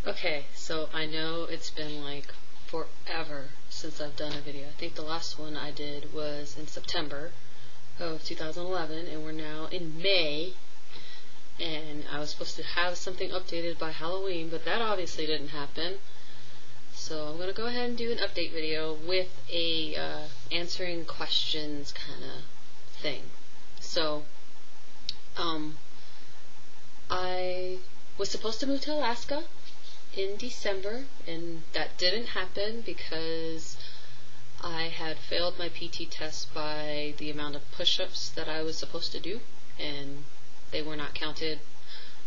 Okay, so I know it's been like forever since I've done a video. I think the last one I did was in September of 2011, and we're now in May, and I was supposed to have something updated by Halloween, but that obviously didn't happen. So I'm going to go ahead and do an update video with a answering questions kind of thing. So, I was supposed to move to Alaska in December, and that didn't happen because I had failed my PT test by the amount of push-ups that I was supposed to do, and they were not counted.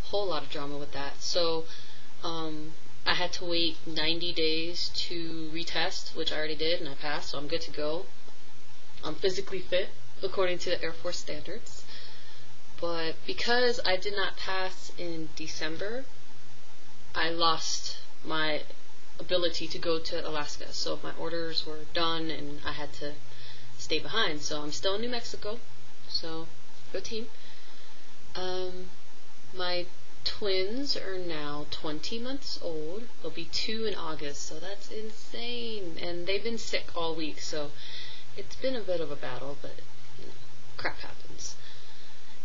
Whole lot of drama with that. So I had to wait 90 days to retest, which I already did, and I passed, so I'm good to go. I'm physically fit according to the Air Force standards. But because I did not pass in December, I lost my ability to go to Alaska. So my orders were done and I had to stay behind. So I'm still in New Mexico. So, go team. My twins are now 20 months old. They'll be 2 in August, so that's insane. And they've been sick all week, so it's been a bit of a battle, but you know, crap happens.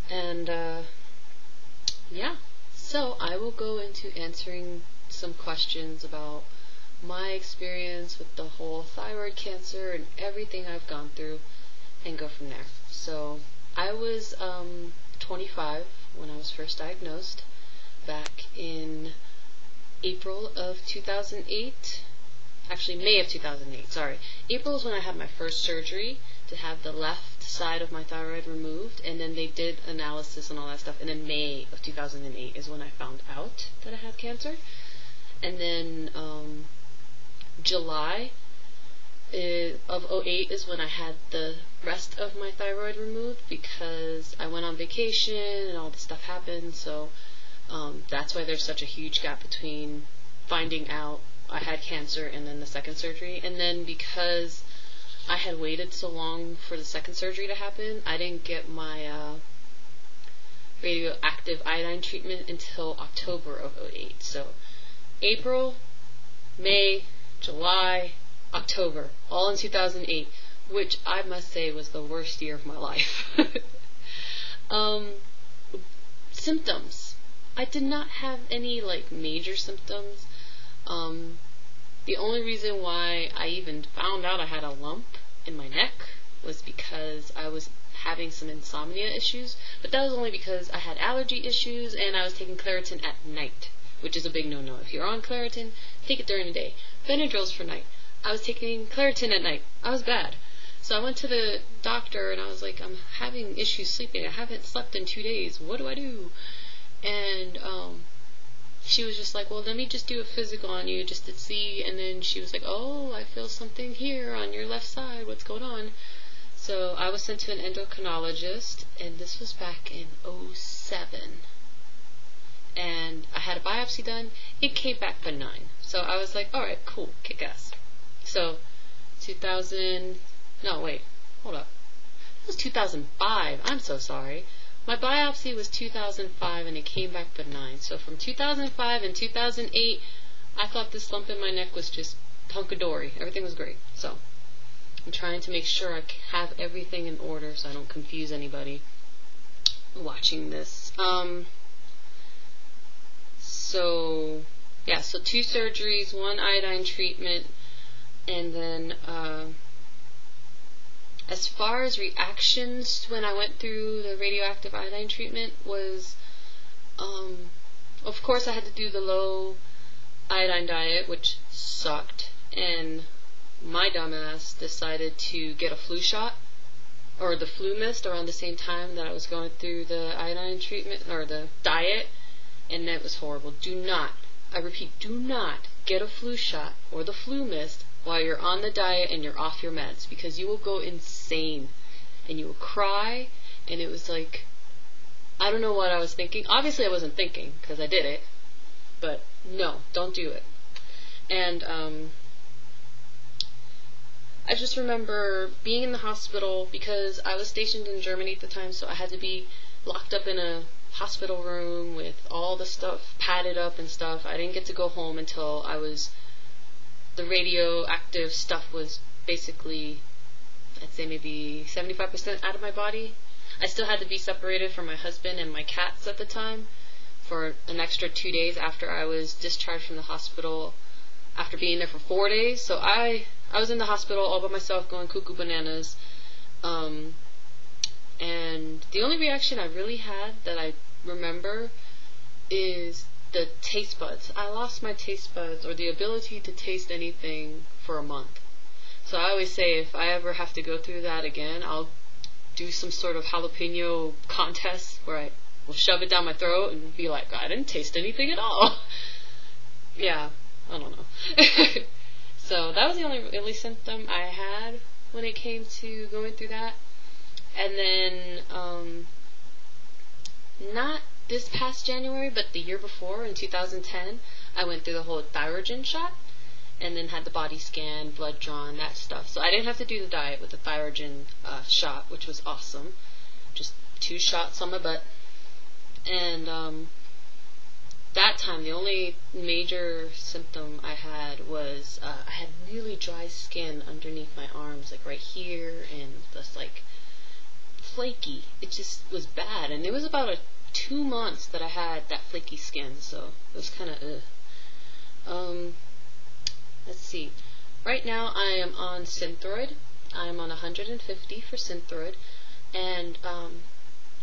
And yeah, so I will go into answering some questions about my experience with the whole thyroid cancer and everything I've gone through, and go from there. So I was 25 when I was first diagnosed back in April of 2008. Actually, May of 2008, sorry. April is when I had my first surgery to have the left side of my thyroid removed, and then they did analysis and all that stuff, and then May of 2008 is when I found out that I had cancer. And then July of 08 is when I had the rest of my thyroid removed, because I went on vacation and all this stuff happened. So that's why there's such a huge gap between finding out I had cancer and then the second surgery. And then because I had waited so long for the second surgery to happen, I didn't get my radioactive iodine treatment until October of 08. So April, May, July, October, all in 2008, which I must say was the worst year of my life. Symptoms. I did not have any like major symptoms. The only reason why I even found out I had a lump in my neck was because I was having some insomnia issues, but that was only because I had allergy issues and I was taking Claritin at night, which is a big no-no. If you're on Claritin, take it during the day. Benadryl's for night. I was taking Claritin at night. I was bad. So I went to the doctor and I was like, I'm having issues sleeping. I haven't slept in 2 days. What do I do? And she was just like, well, let me just do a physical on you just to see. And then she was like, oh, I feel something here on your left side. What's going on? So I was sent to an endocrinologist, and this was back in 07. And I had a biopsy done. It came back benign. So I was like, alright, cool, kick ass. So, no, wait, hold up. It was 2005. I'm so sorry. My biopsy was 2005 and it came back benign. So from 2005 and 2008, I thought this lump in my neck was just hunkadory. Everything was great. So I'm trying to make sure I have everything in order so I don't confuse anybody watching this. So yeah, so 2 surgeries, 1 iodine treatment, and then as far as reactions when I went through the radioactive iodine treatment was, of course I had to do the low iodine diet, which sucked, and my dumbass decided to get a flu shot, or the flu mist, around the same time that I was going through the iodine treatment, or the diet, and that was horrible. Do not, I repeat, do not get a flu shot or the flu mist while you're on the diet and you're off your meds, because you will go insane and you will cry. And it was like, I don't know what I was thinking. Obviously I wasn't thinking because I did it, but no, don't do it. And I just remember being in the hospital because I was stationed in Germany at the time, so I had to be locked up in a hospital room with all the stuff padded up and stuff. I didn't get to go home until the radioactive stuff was basically, I'd say maybe 75% out of my body. I still had to be separated from my husband and my cats at the time for an extra 2 days after I was discharged from the hospital after being there for 4 days. So I was in the hospital all by myself going cuckoo bananas. And the only reaction I really had that I remember is the taste buds. I lost my taste buds, or the ability to taste anything, for a month. So I always say if I ever have to go through that again, I'll do some sort of jalapeno contest where I will shove it down my throat and be like, I didn't taste anything at all. Yeah, I don't know. So that was the only really symptom I had when it came to going through that. And then, not this past January, but the year before, in 2010, I went through the whole thyrogen shot, and then had the body scan, blood drawn, that stuff. So I didn't have to do the diet with the thyrogen shot, which was awesome. Just 2 shots on my butt. And that time, the only major symptom I had was I had really dry skin underneath my arms, like right here, and just like flaky. It just was bad. And it was about 2 months that I had that flaky skin, so it was kind of let's see. Right now I am on Synthroid. I am on 150 for Synthroid, and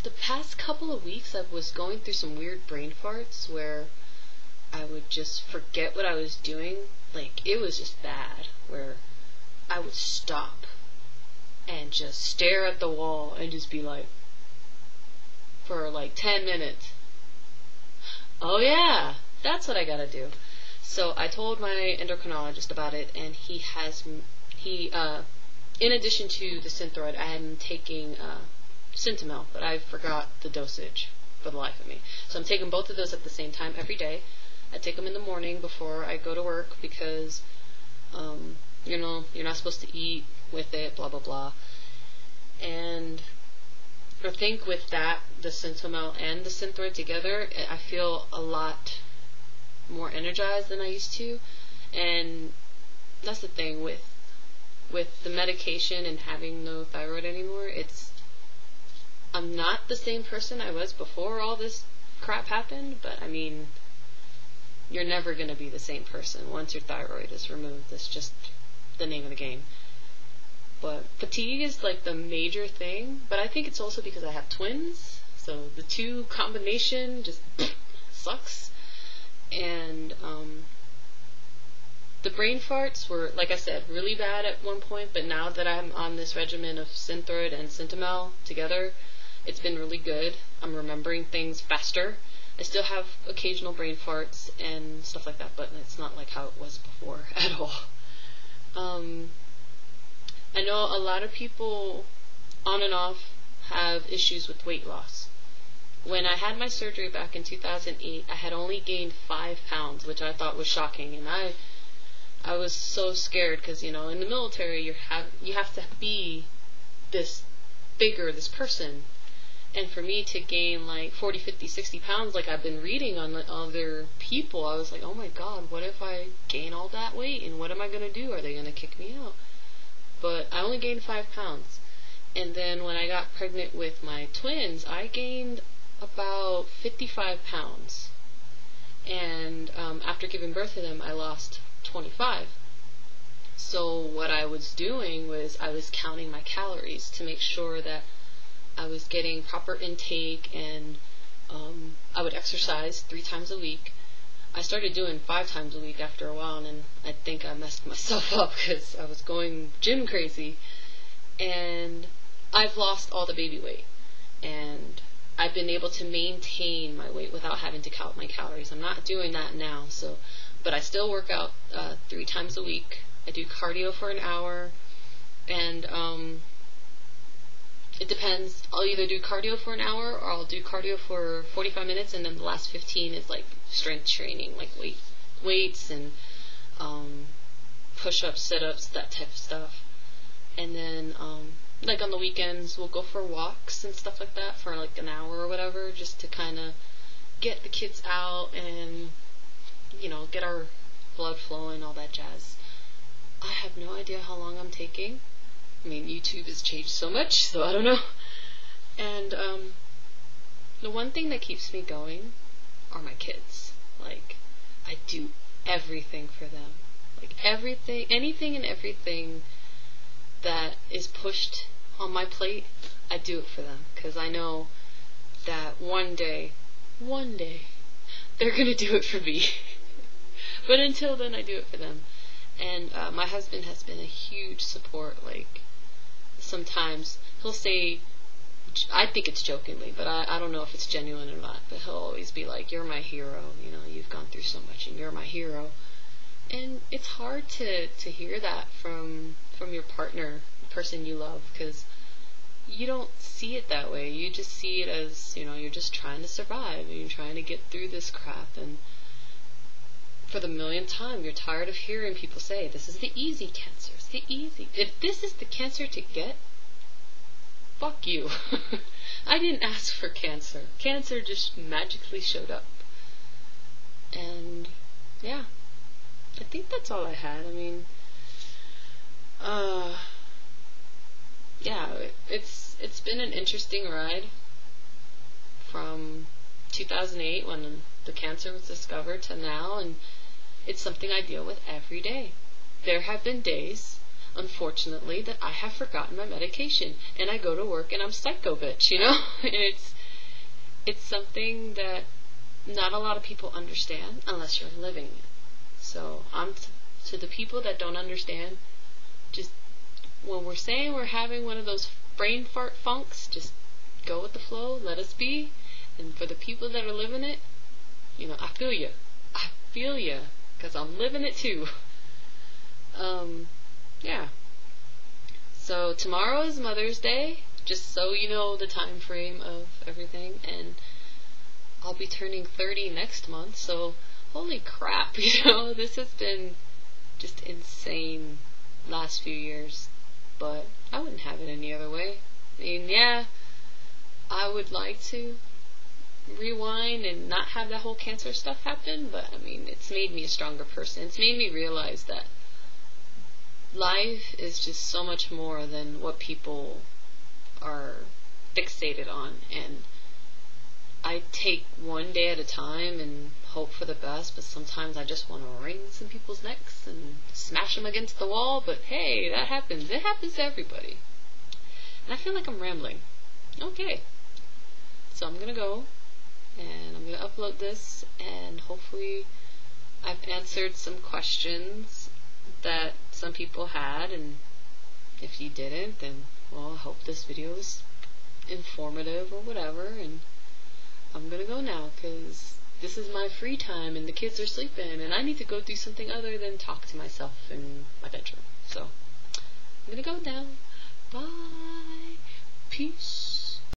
the past couple of weeks I was going through some weird brain farts where I would just forget what I was doing. Like, it was just bad, where I would stop and just stare at the wall and just be like, for like 10 minutes, oh yeah, that's what I gotta do. So I told my endocrinologist about it, and he in addition to the Synthroid, I had been taking Sentinel, but I forgot the dosage for the life of me. So I'm taking both of those at the same time every day. I take them in the morning before I go to work because, you know, you're not supposed to eat with it, blah, blah, blah. And I think with that, the Sentinel and the Synthroid together, I feel a lot more energized than I used to. And that's the thing with the medication and having no thyroid anymore. I'm not the same person I was before all this crap happened, but I mean, you're never going to be the same person once your thyroid is removed. That's just the name of the game. But fatigue is like the major thing, but I think it's also because I have twins, so the 2 combination just sucks. And the brain farts were, like I said, really bad at one point, but now that I'm on this regimen of Synthroid and Sentinel together, it's been really good. I'm remembering things faster. I still have occasional brain farts and stuff like that, but it's not like how it was before at all. I know a lot of people on and off have issues with weight loss. When I had my surgery back in 2008, I had only gained 5 pounds, which I thought was shocking, and I was so scared because, you know, in the military you have to be this person, and for me to gain like 40, 50, 60 pounds like I've been reading on other people, I was like, oh my god, what if I gain all that weight, and what am I going to do? Are they going to kick me out? But I only gained 5 pounds, and then when I got pregnant with my twins, I gained about 55 pounds, and after giving birth to them, I lost 25. So what I was doing was I was counting my calories to make sure that I was getting proper intake, and I would exercise 3 times a week. I started doing 5 times a week after a while, and then I think I messed myself up because I was going gym crazy, and I've lost all the baby weight, and I've been able to maintain my weight without having to count my calories. I'm not doing that now, but I still work out 3 times a week. I do cardio for an hour, and it depends. I'll either do cardio for an hour, or I'll do cardio for 45 minutes, and then the last 15 is like strength training, like weights and push-ups, sit-ups, that type of stuff. And then like on the weekends, we'll go for walks and stuff like that for like an hour or whatever, just to kind of get the kids out and, you know, get our blood flowing, all that jazz. I have no idea how long I'm taking. I mean, YouTube has changed so much, so I don't know. And the one thing that keeps me going are my kids. Like, I do everything for them. Like, everything, anything and everything that is pushed on my plate, I do it for them. Because I know that one day, they're going to do it for me. But until then, I do it for them. And my husband has been a huge support. Like, sometimes he'll say, I think it's jokingly, but I don't know if it's genuine or not, but he'll always be like, you're my hero, you know, you've gone through so much and you're my hero. And it's hard to hear that from your partner, the person you love, because you don't see it that way. You just see it as, you know, you're just trying to survive and you're trying to get through this crap. And for the millionth time, you're tired of hearing people say, this is the easy cancer, it's the easy. If this is the cancer to get, fuck you. I didn't ask for cancer. Cancer just magically showed up. And yeah, I think that's all I had. I mean, yeah, it's been an interesting ride from 2008 when the cancer was discovered to now, and it's something I deal with every day. There have been days, unfortunately, that I have forgotten my medication, and I go to work and I'm psycho bitch, you know? It's something that not a lot of people understand unless you're living it. So to the people that don't understand, just when we're saying we're having one of those brain fart funks, just go with the flow, let us be. And for the people that are living it, you know, I feel you, because I'm living it too. Yeah. So tomorrow is Mother's Day, just so you know the time frame of everything, and I'll be turning 30 next month, so holy crap, you know, this has been just insane last few years, but I wouldn't have it any other way. I mean, yeah, I would like to rewind and not have that whole cancer stuff happen, but I mean, it's made me a stronger person. It's made me realize that life is just so much more than what people are fixated on, and I take one day at a time and hope for the best, but sometimes I just want to wring some people's necks and smash them against the wall, but hey, that happens. It happens to everybody. And I feel like I'm rambling. Okay. So I'm going to go, and I'm going to upload this, and hopefully I've answered some questions that some people had, and if you didn't, then, well, I hope this video was informative or whatever, and I'm gonna go now, because this is my free time, and the kids are sleeping, and I need to go do something other than talk to myself in my bedroom. So, I'm gonna go now. Bye. Peace.